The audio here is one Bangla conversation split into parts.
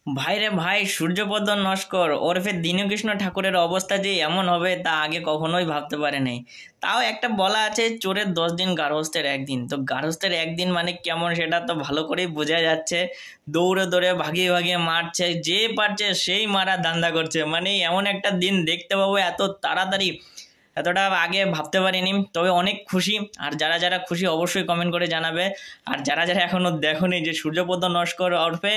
ভাই রে ভাই, সূর্যপদ নস্কর ওরফে দীনকৃষ্ণ ঠাকুরের অবস্থা যে এমন হবে তা আগে কখনোই ভাবতে পারে নাই। তাও একটা বলা আছে, চোরের 10 দিন গার্হস্থ্যের একদিন। তো গার্হস্থ্যের একদিন মানে কেমন সেটা তো ভালো করেই বোঝা যাচ্ছে। দৌড়ে দৌড়ে ভাগিয়ে ভাগিয়ে মারছে, যে পারছে সেই মারা ধান্দা করছে। মানে এমন একটা দিন দেখতে পাবো এত তাড়াতাড়ি, এতটা আগে ভাবতে পারিনি। তবে অনেক খুশি। আর যারা যারা খুশি অবশ্যই কমেন্ট করে জানাবে। আর যারা যারা এখনো দেখোনি যে সূর্যপদ নস্কর ওরফে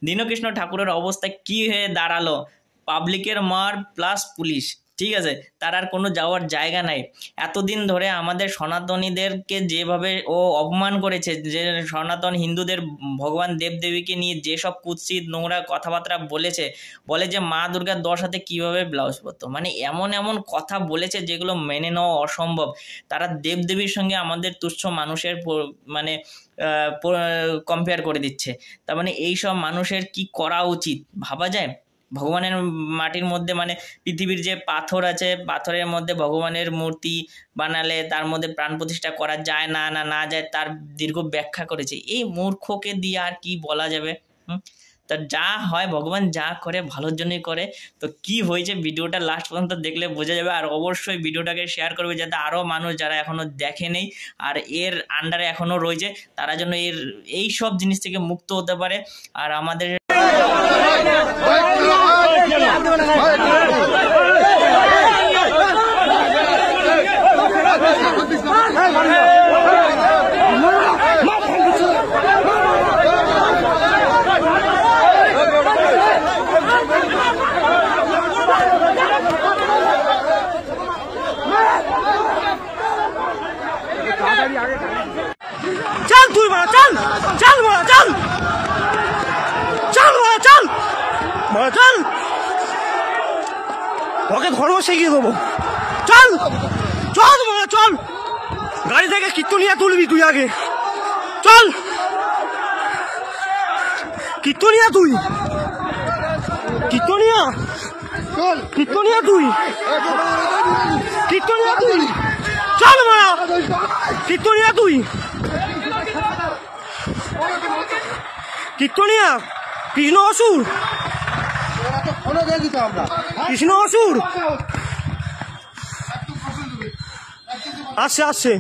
দীনকৃষ্ণ ঠাকুরের অবস্থা কি হয়ে দাঁড়ালো, পাবলিকের মার প্লাস পুলিশ, ঠিক আছে, তার আর কোনো যাওয়ার জায়গা নাই। এতদিন ধরে আমাদের সনাতনীদেরকে যেভাবে ও অপমান করেছে, যে সনাতন হিন্দুদের ভগবান দেবদেবীকে নিয়ে যেসব কুৎসিত নোংরা কথাবার্তা বলেছে, বলে যে মা দুর্গার 10 হাতে কীভাবে ব্লাউজ পরতো, মানে এমন এমন কথা বলেছে যেগুলো মেনে নেওয়া অসম্ভব। তারা দেবদেবীর সঙ্গে আমাদের তুচ্ছ মানুষের মানে কম্পেয়ার করে দিচ্ছে। তার মানে এইসব মানুষের কি করা উচিত ভাবা যায়? ভগবানের মাটির মধ্যে, মানে পৃথিবীর যে পাথর আছে, পাথরের মধ্যে ভগবানের মূর্তি বানালে তার মধ্যে প্রাণ প্রতিষ্ঠা করা যায় না না না যায়, তার দীর্ঘ ব্যাখ্যা করেছে। এই মূর্খকে দিয়ে আর কি বলা যাবে? তা যা হয় ভগবান যা করে ভালোর জন্যই করে। তো কি হয়েছে ভিডিওটা লাস্ট পর্যন্ত দেখলে বোঝা যাবে। আর অবশ্যই ভিডিওটাকে শেয়ার করবে, যাতে আরও মানুষ যারা এখনও দেখেনি আর এর আন্ডারে এখনও রয়েছে, তারা যেন এই সব জিনিস থেকে মুক্ত হতে পারে। আর আমাদের चल तू बड़ा चल चल बड़ा चल चल बड़ा चल बड़ा चल তোকে ধর্ম শিখিয়ে দেবো। চল চল বড়া চল, গাড়ি থেকে কীর্তনিয়া তুলবি তুই আগে। চল কীর্তনিয়া, তুই কীর্তনিয়া, কীর্তনিয়া তুই, কীর্তনিয়া তুই, চল বড়া কীর্তনিয়া তুই, কীর্তনিয়া কৃষ্ণ অসুর, কৃষ্ণ অসুর আসছে আসছে।